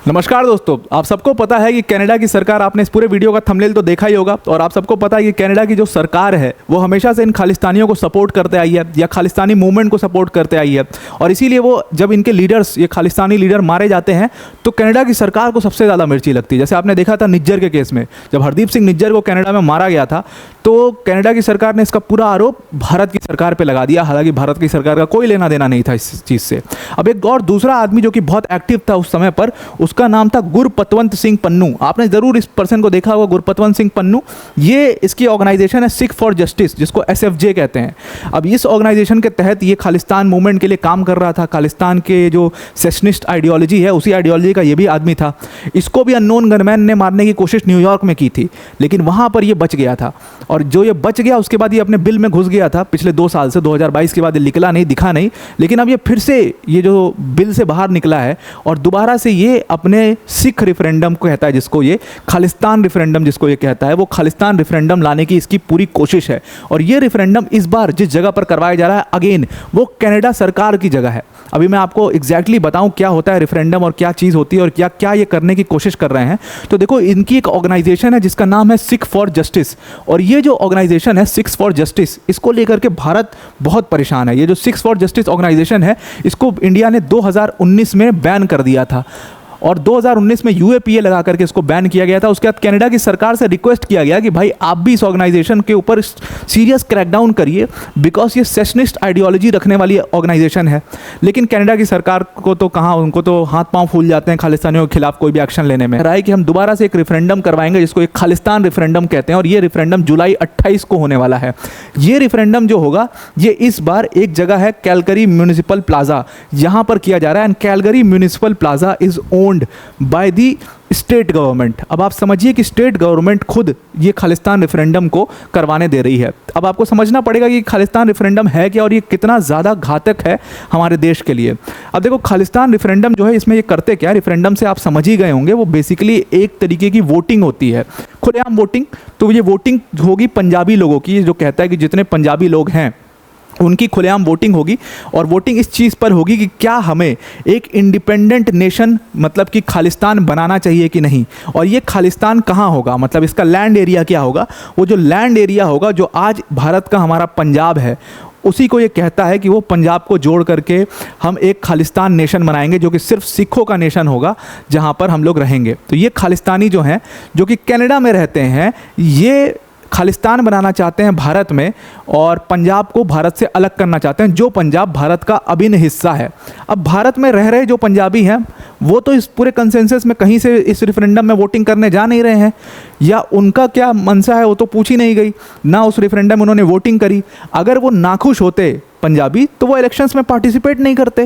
नमस्कार दोस्तों, आप सबको पता है कि कनाडा की सरकार, आपने इस पूरे वीडियो का थंबनेल तो देखा ही होगा, और आप सबको पता है कि कनाडा की जो सरकार है वो हमेशा से इन खालिस्तानियों को सपोर्ट करते आई है या खालिस्तानी मूवमेंट को सपोर्ट करते आई है। और इसीलिए वो जब इनके लीडर्स, ये खालिस्तानी लीडर मारे जाते हैं तो कनाडा की सरकार को सबसे ज़्यादा मिर्ची लगती है। जैसे आपने देखा था निज्जर के केस में, जब हरदीप सिंह निज्जर को कनाडा में मारा गया था तो कनाडा की सरकार ने इसका पूरा आरोप भारत की सरकार पे लगा दिया। हालांकि भारत की सरकार का कोई लेना देना नहीं था इस चीज़ से। अब एक और दूसरा आदमी जो कि बहुत एक्टिव था उस समय पर, उसका नाम था गुरपतवंत सिंह पन्नू। आपने ज़रूर इस पर्सन को देखा होगा, गुरपतवंत सिंह पन्नू। ये इसकी ऑर्गेनाइजेशन है सिख फॉर जस्टिस, जिसको SFJ कहते हैं। अब इस ऑर्गेनाइजेशन के तहत ये खालिस्तान मूवमेंट के लिए काम कर रहा था। खालिस्तान के जो सेशनिस्ट आइडियोलॉजी है, उसी आइडियोलॉजी का ये भी आदमी था। इसको भी अननोन गनमैन ने मारने की कोशिश न्यूयॉर्क में की थी, लेकिन वहाँ पर ये बच गया था। और जो ये बच गया उसके बाद ये अपने बिल में घुस गया था पिछले 2 साल से। 2022 के बाद ये निकला नहीं, दिखा नहीं, लेकिन अब ये फिर से ये जो बिल से बाहर निकला है और दोबारा से ये अपने सिख रेफरेंडम को कहता है, जिसको ये खालिस्तान रेफरेंडम जिसको ये कहता है, वो खालिस्तान रेफरेंडम लाने की इसकी पूरी कोशिश है। और ये रेफरेंडम इस बार जिस जगह पर करवाया जा रहा है, अगेन वो कनाडा सरकार की जगह है। अभी मैं आपको एग्जैक्टली बताऊं क्या होता है रेफरेंडम और क्या चीज़ होती है और क्या क्या ये करने की कोशिश कर रहे हैं। तो देखो, इनकी एक ऑर्गेनाइजेशन है जिसका नाम है सिख फॉर जस्टिस। और ये जो ऑर्गेनाइजेशन है सिख फॉर जस्टिस, इसको लेकर के भारत बहुत परेशान है। ये जो सिख फॉर जस्टिस ऑर्गेनाइजेशन है, इसको इंडिया ने 2019 में बैन कर दिया था और 2019 में UAPA लगा करके इसको बैन किया गया था। उसके बाद कनाडा की सरकार से रिक्वेस्ट किया गया कि भाई आप भी इस ऑर्गेनाइजेशन के ऊपर सीरियस क्रैकडाउन करिए, बिकॉज ये सेशनिस्ट आइडियोलॉजी रखने वाली ऑर्गेनाइजेशन है। लेकिन कनाडा की सरकार को तो कहाँ, उनको तो हाथ पांव फूल जाते हैं खालिस्तानियों के खिलाफ कोई भी एक्शन लेने में। राय कि हम दोबारा से एक रेफरेंडम करवाएंगे जिसको एक खालिस्तान रेफरेंडम कहते हैं, और ये रेफरेंडम जुलाई 28 को होने वाला है। ये रेफरेंडम जो होगा ये इस बार एक जगह है कैलगरी म्यूनिसिपल प्लाजा, यहाँ पर किया जा रहा है। And Calgary municipal plaza is owned by the state government. अब आप समझिए कि स्टेट गवर्नमेंट खुद ये खालिस्तान रेफरेंडम को करवाने दे रही है। अब आपको समझना पड़ेगा कि खालिस्तान रेफरेंडम है क्या और ये कितना ज़्यादा घातक है हमारे देश के लिए। अब देखो, खालिस्तान रेफरेंडम जो है, इसमें ये करते क्या, रेफरेंडम से आप समझ ही गए होंगे, वो बेसिकली एक तरीके की वोटिंग होती है, खुलेआम वोटिंग। तो ये वोटिंग होगी पंजाबी लोगों की, जो कहता है कि जितने पंजाबी लोग हैं उनकी खुलेआम वोटिंग होगी। और वोटिंग इस चीज़ पर होगी कि क्या हमें एक इंडिपेंडेंट नेशन, मतलब कि खालिस्तान बनाना चाहिए कि नहीं। और ये खालिस्तान कहाँ होगा, मतलब इसका लैंड एरिया क्या होगा। वो जो लैंड एरिया होगा, जो आज भारत का हमारा पंजाब है, उसी को ये कहता है कि वो पंजाब को जोड़ करके हम एक खालिस्तान नेशन बनाएंगे, जो कि सिर्फ सिखों का नेशन होगा, जहाँ पर हम लोग रहेंगे। तो ये खालिस्तानी जो हैं, जो कि कनाडा में रहते हैं, ये खालिस्तान बनाना चाहते हैं भारत में और पंजाब को भारत से अलग करना चाहते हैं, जो पंजाब भारत का अभिन्न हिस्सा है। अब भारत में रह रहे जो पंजाबी हैं, वो तो इस पूरे कंसेंसस में कहीं से इस रेफरेंडम में वोटिंग करने जा नहीं रहे हैं, या उनका क्या मनसा है वो तो पूछी नहीं गई ना। उस रेफरेंडम में उन्होंने वोटिंग करी। अगर वो नाखुश होते पंजाबी तो वो इलेक्शंस में पार्टिसिपेट नहीं करते।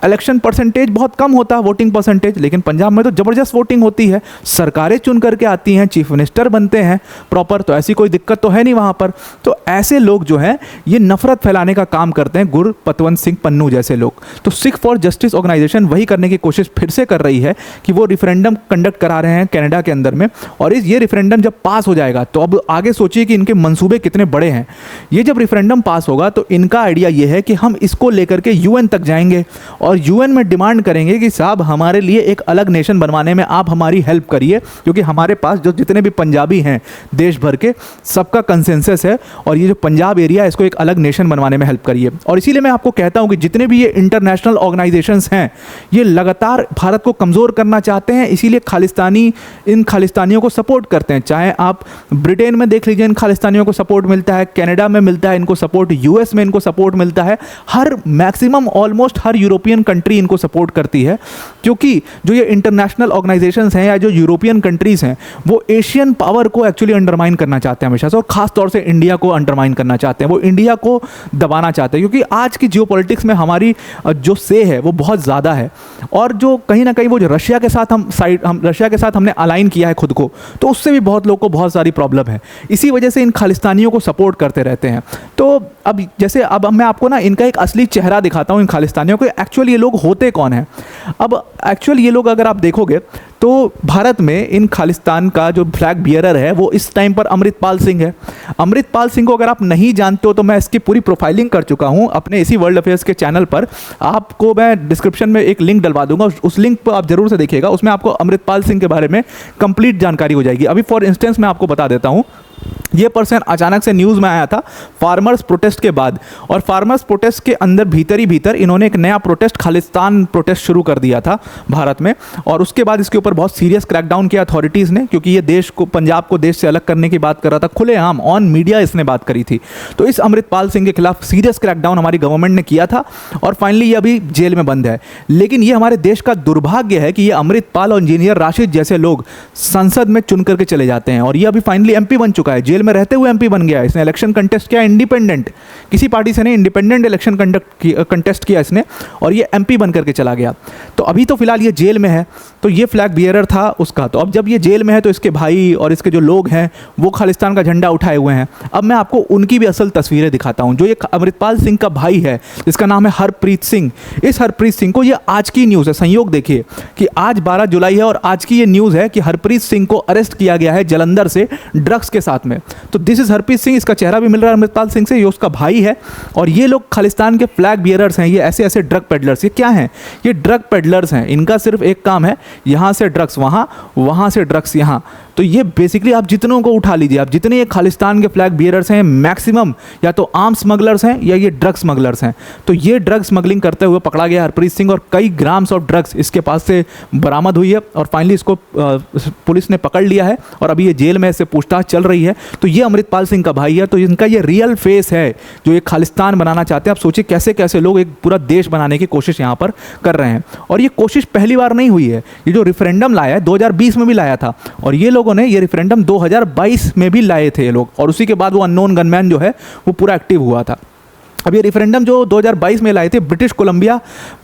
इलेक्शन परसेंटेज बहुत कम होता है, वोटिंग परसेंटेज, लेकिन पंजाब में तो ज़बरदस्त वोटिंग होती है, सरकारें चुन करके आती हैं, चीफ मिनिस्टर बनते हैं प्रॉपर, तो ऐसी कोई दिक्कत तो है नहीं वहाँ पर। तो ऐसे लोग जो हैं ये नफरत फैलाने का काम करते हैं, गुरपतवंत सिंह पन्नू जैसे लोग। तो सिख फॉर जस्टिस ऑर्गेनाइजेशन वही करने की कोशिश फिर से कर रही है कि वो रेफरेंडम कंडक्ट करा रहे हैं कनाडा के अंदर में। और ये रेफरेंडम जब पास हो जाएगा तो अब आगे सोचिए कि इनके मंसूबे कितने बड़े हैं। ये जब रेफरेंडम पास होगा तो इनका आइडिया ये है कि हम इसको लेकर के UN तक जाएंगे और UN में डिमांड करेंगे कि साहब हमारे लिए एक अलग नेशन बनवाने में आप हमारी हेल्प करिए, क्योंकि हमारे पास जो जितने भी पंजाबी हैं देश भर के, सबका कंसेंसस है और ये जो पंजाब एरिया है इसको एक अलग नेशन बनवाने में हेल्प करिए। और इसीलिए मैं आपको कहता हूं कि जितने भी ये इंटरनेशनल ऑर्गेनाइजेशंस हैं ये लगातार भारत को कमज़ोर करना चाहते हैं, इसीलिए खालिस्तानी इन खालिस्तानियों को सपोर्ट करते हैं। चाहे आप ब्रिटेन में देख लीजिए, इन खालिस्तानियों को सपोर्ट मिलता है, कनाडा में मिलता है इनको सपोर्ट, US में इनको सपोर्ट मिलता है, हर मैक्सिमम ऑलमोस्ट हर यूरोपियन कंट्री इनको सपोर्ट करती है। क्योंकि जो ये इंटरनेशनल ऑर्गेनाइजेशंस हैं या जो यूरोपियन कंट्रीज़ हैं, वो एशियन पावर को एक्चुअली अंडरमाइन करना चाहते हैं हमेशा से, और ख़ास तौर से इंडिया को अंडरमाइन करना चाहते हैं। वो इंडिया को दबाना चाहते हैं, क्योंकि आज की जियोपॉलिटिक्स में हमारी जो से है वो बहुत ज़्यादा है। और जो कहीं ना कहीं वो जो रशिया के साथ रशिया के साथ हमने अलाइन किया है खुद को, तो उससे भी बहुत लोग को बहुत सारी प्रॉब्लम है। इसी वजह से इन खालिस्तानियों को सपोर्ट करते रहते हैं। तो अब जैसे अब मैं आपको ना इनका एक असली चेहरा दिखाता हूँ, इन खालिस्तानियों को एक्चुअली ये लोग होते कौन हैं। अब एक्चुअली ये लोग अगर आप देखोगे तो भारत में इन खालिस्तान का जो फ्लैग बियरर है वो इस टाइम पर अमृतपाल सिंह है। अमृतपाल सिंह को अगर आप नहीं जानते हो तो मैं इसकी पूरी प्रोफाइलिंग कर चुका हूँ अपने इसी वर्ल्ड अफेयर्स के चैनल पर। आपको मैं डिस्क्रिप्शन में एक लिंक डलवा दूंगा, उस लिंक पर आप जरूर से देखिएगा, उसमें आपको अमृतपाल सिंह के बारे में कंप्लीट जानकारी हो जाएगी। अभी फॉर इंस्टेंस मैं आपको बता देता हूँ, ये पर्सन अचानक से न्यूज़ में आया था फार्मर्स प्रोटेस्ट के बाद, और फार्मर्स प्रोटेस्ट के अंदर भीतर ही भीतर इन्होंने एक नया प्रोटेस्ट, खालिस्तान प्रोटेस्ट शुरू कर दिया था भारत में। और उसके बाद इसके ऊपर बहुत सीरियस क्रैकडाउन किया अथॉरिटीज़ ने, क्योंकि ये देश को, पंजाब को देश से अलग करने की बात कर रहा था, खुलेआम ऑन मीडिया इसने बात करी थी। तो इस अमृतपाल सिंह के खिलाफ सीरियस क्रैकडाउन हमारी गवर्नमेंट ने किया था और फाइनली ये अभी जेल में बंद है। लेकिन ये हमारे देश का दुर्भाग्य है कि ये अमृतपाल और इंजीनियर राशिद जैसे लोग संसद में चुन करके चले जाते हैं, और ये अभी फाइनली एमपी बन चुका है, जेल में रहते हुए एमपी बन गया। इसने इलेक्शन कंटेस्ट किया इंडिपेंडेंट, किसी पार्टी से नहीं, इंडिपेंडेंट इलेक्शन कंटेस्ट किया इसने, और ये एमपी बन करके चला गया। तो अभी तो फिलहाल ये जेल में है। तो ये फ्लैग बियरर था उसका। तो अब जब ये जेल में है तो इसके भाई और इसके जो लोग हैं वो खालिस्तान का झंडा उठाए हुए हैं। अब मैं आपको उनकी भी असल तस्वीरें दिखाता हूं। जो ये अमृतपाल सिंह का भाई है जिसका नाम है हरप्रीत सिंह, इस हरप्रीत सिंह को, ये आज की न्यूज़ है, संयोग देखिए कि आज 12 जुलाई है और आज की ये न्यूज़ है कि हरप्रीत सिंह को अरेस्ट किया गया है जलंधर से ड्रग्स के साथ में। तो दिस इज हरप्रीत सिंह, इसका चेहरा भी मिल रहा है अमृतपाल सिंह से, ये उसका भाई है। और ये लोग खालिस्तान के फ्लैग बियरर्स हैं, ये ऐसे ऐसे ड्रग पेडलर्स। ये क्या हैं? ये ड्रग पेडलर्स हैं। इनका सिर्फ एक काम है, यहाँ से ड्रग्स वहाँ, वहाँ से ड्रग्स यहाँ। तो ये बेसिकली आप जितनों को उठा लीजिए, आप जितने ये खालिस्तान के फ्लैग बियरर्स हैं, मैक्सिमम या तो आर्म स्मगलर्स हैं या ये ड्रग स्मगलर्स हैं। तो ये ड्रग स्मगलिंग करते हुए पकड़ा गया हरप्रीत सिंह, और कई ग्राम्स ऑफ ड्रग्स इसके पास से बरामद हुई है और फाइनली इसको पुलिस ने पकड़ लिया है और अभी ये जेल में इससे पूछताछ चल रही है। तो ये अमृतपाल सिंह का भाई है। तो इनका ये रियल फेस है जो ये खालिस्तान बनाना चाहते हैं। आप सोचिए कैसे कैसे लोग एक पूरा देश बनाने की कोशिश यहाँ पर कर रहे हैं। और ये कोशिश पहली बार नहीं हुई है, ये जो रेफरेंडम लाया है 2020 में भी लाया था, और ये लोगों ने ये रेफरेंडम 2022 में भी लाए थे ये लोग, और उसी के बाद वो अननोन गनमैन जो है वो पूरा एक्टिव हुआ था। अब ये रेफरेंडम जो 2022 में लाए थे, ब्रिटिश कोलंबिया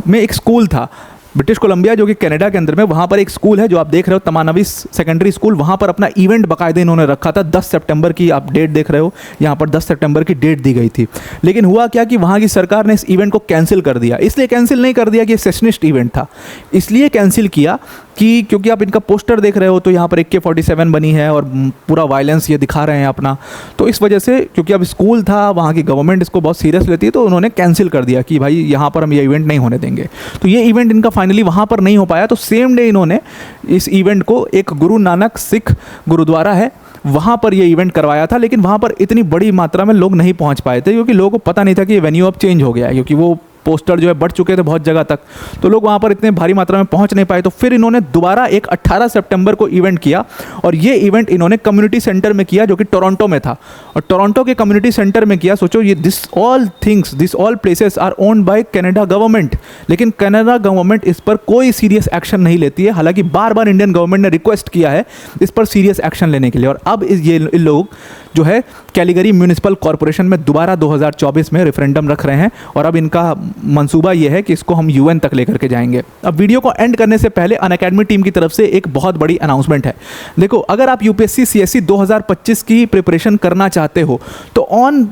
में एक स्कूल था, ब्रिटिश कोलंबिया जो कि कनाडा के अंदर में, वहाँ पर एक स्कूल है जो आप देख रहे हो, तमानविस सेकेंडरी स्कूल। वहाँ पर अपना इवेंट बाकायदे इन्होंने रखा था 10 सितंबर की, आप डेट देख रहे हो यहाँ पर 10 सितंबर की डेट दी गई थी। लेकिन हुआ क्या कि वहाँ की सरकार ने इस इवेंट को कैंसिल कर दिया। इसलिए कैंसिल नहीं कर दिया कि सेशनिस्ट इवेंट था, इसलिए कैंसिल किया कि क्योंकि आप इनका पोस्टर देख रहे हो तो यहाँ पर AK-47 बनी है और पूरा वायलेंस ये दिखा रहे हैं अपना। तो इस वजह से, क्योंकि अब स्कूल था, वहाँ की गवर्नमेंट इसको बहुत सीरियस लेती है, तो उन्होंने कैंसिल कर दिया कि भाई यहाँ पर हम ये इवेंट नहीं होने देंगे। तो ये इवेंट इनका फाइनली वहाँ पर नहीं हो पाया। तो सेम डे इन्होंने इस इवेंट को एक गुरु नानक सिख गुरुद्वारा है वहाँ पर ये इवेंट करवाया था। लेकिन वहाँ पर इतनी बड़ी मात्रा में लोग नहीं पहुँच पाए थे क्योंकि लोगों को पता नहीं था कि ये वेन्यू अब चेंज हो गया है, क्योंकि वो पोस्टर जो है बढ़ चुके थे बहुत जगह तक, तो लोग वहाँ पर इतने भारी मात्रा में पहुँच नहीं पाए। तो फिर इन्होंने दोबारा एक 18 सितंबर को इवेंट किया, और ये इवेंट इन्होंने कम्युनिटी सेंटर में किया जो कि टोरंटो में था। और टोरंटो के कम्युनिटी सेंटर में किया। सोचो ये this all places are owned by Canada government, लेकिन कनाडा गवर्नमेंट इस पर कोई सीरियस एक्शन नहीं लेती है। हालांकि बार बार इंडियन गवर्नमेंट ने रिक्वेस्ट किया है इस पर सीरियस एक्शन लेने के लिए। और अब ये लोग जो है कैलिगरी म्यूनिसिपल कॉरपोरेशन में दोबारा 2024 में रेफरेंडम रख रहे हैं, और अब इनका मंसूबा ये है कि इसको हम UN तक लेकर के जाएंगे। अब वीडियो को एंड करने से पहले अनअकैडमी टीम की तरफ से एक बहुत बड़ी अनाउंसमेंट है। देखो, अगर आप UPSC CSE 2025 की प्रिपरेशन करना चाहते हो तो on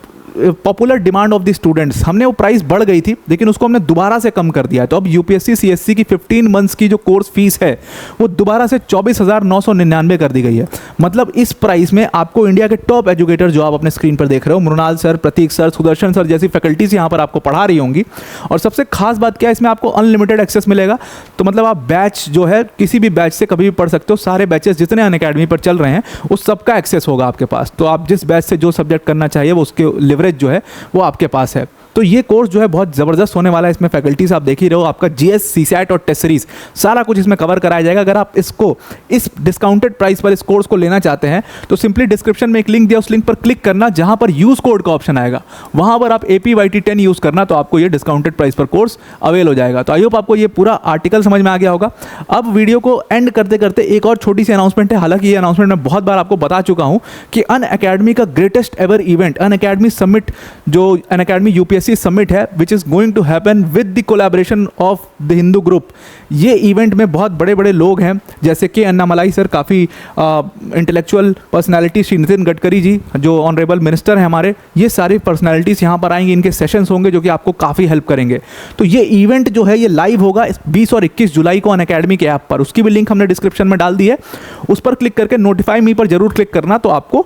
popular demand of the students हमने वो प्राइस बढ़ गई थी, लेकिन उसको हमने दोबारा से कम कर दिया है। तो अब UPSC CSE की 15 मंथ्स की जो कोर्स फीस है वो दोबारा से 24,999 कर दी गई है। मतलब इस प्राइस में आपको इंडिया के टॉप एजुकेटर जो आप अपने स्क्रीन पर देख रहे हो, मृणाल सर, प्रतीक सर, सुदर्शन सर जैसी फैकल्टीज यहाँ पर आपको पढ़ा रही होंगी। और सबसे खास बात क्या है, इसमें आपको अनलिमिटेड एक्सेस मिलेगा। तो मतलब आप बैच जो है किसी भी बैच से कभी भी पढ़ सकते हो। सारे बैचेस जितने अनअकैडमी पर चल रहे हैं उस सबका एक्सेस होगा आपके पास। तो आप जिस बैच से जो सब्जेक्ट करना चाहिए वो उसके लिवरेज जो है वो आपके पास है। तो ये कोर्स जो है बहुत ज़बरदस्त होने वाला है। इसमें फैकल्टीज आप देख ही रहे हो, आपका GS, CSAT और टेस्ट सीरीज सारा कुछ इसमें कवर कराया जाएगा। अगर आप इसको इस डिस्काउंटेड प्राइस पर इस कोर्स को लेना चाहते हैं तो सिंपली डिस्क्रिप्शन में एक लिंक दिया, उस लिंक पर क्लिक करना, जहां पर यूज़ कोड का ऑप्शन आएगा वहां पर आप APYT10 यूज़ करना, तो आपको ये डिस्काउंटेड प्राइस पर कोर्स अवेल हो जाएगा। तो आई होप आपको ये पूरा आर्टिकल समझ में आ गया होगा। अब वीडियो को एंड करते करते एक और छोटी सी अनाउंसमेंट है। हालांकि ये अनाउंसमेंट मैं बहुत बार आपको बता चुका हूँ कि अनअकैडमी का greatest ever event, Unacademy summit, जो अनअकैडमी UPSC डेमोक्रेसी समिट है which is going to happen with the collaboration of the Hindu group. ये इवेंट में बहुत बड़े बड़े लोग हैं जैसे कि अन्नामलाई सर, काफ़ी इंटेलेक्चुअल पर्सनालिटी, श्री नितिन गडकरी जी जो ऑनरेबल मिनिस्टर हैं हमारे, ये सारी पर्सनालिटीज़ यहाँ पर आएंगी, इनके सेशंस होंगे जो कि आपको काफ़ी हेल्प करेंगे। तो ये इवेंट जो है ये लाइव होगा 20 और 21 जुलाई को अनअकैडमी के ऐप पर, उसकी भी लिंक हमने डिस्क्रिप्शन में डाल दी है, उस पर क्लिक करके नोटिफाई मी पर जरूर क्लिक करना, तो आपको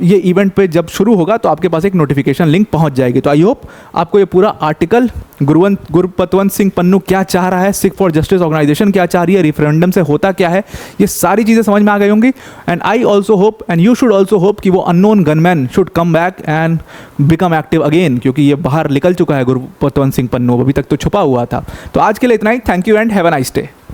ये इवेंट पे जब शुरू होगा तो आपके पास एक नोटिफिकेशन लिंक पहुंच जाएगी। तो आई होप आपको ये पूरा आर्टिकल गुरपतवंत सिंह पन्नू क्या चाह रहा है, सिख फॉर जस्टिस ऑर्गेनाइजेशन क्या चाह रही है, रेफरेंडम से होता क्या है, ये सारी चीज़ें समझ में आ गई होंगी। And I also hope and you should also hope कि वो unknown gunman should come back and become active again, क्योंकि ये बाहर निकल चुका है गुरपतवंत सिंह पन्नू, अभी तक तो छुपा हुआ था। तो आज के लिए इतना ही, thank you and have a nice day.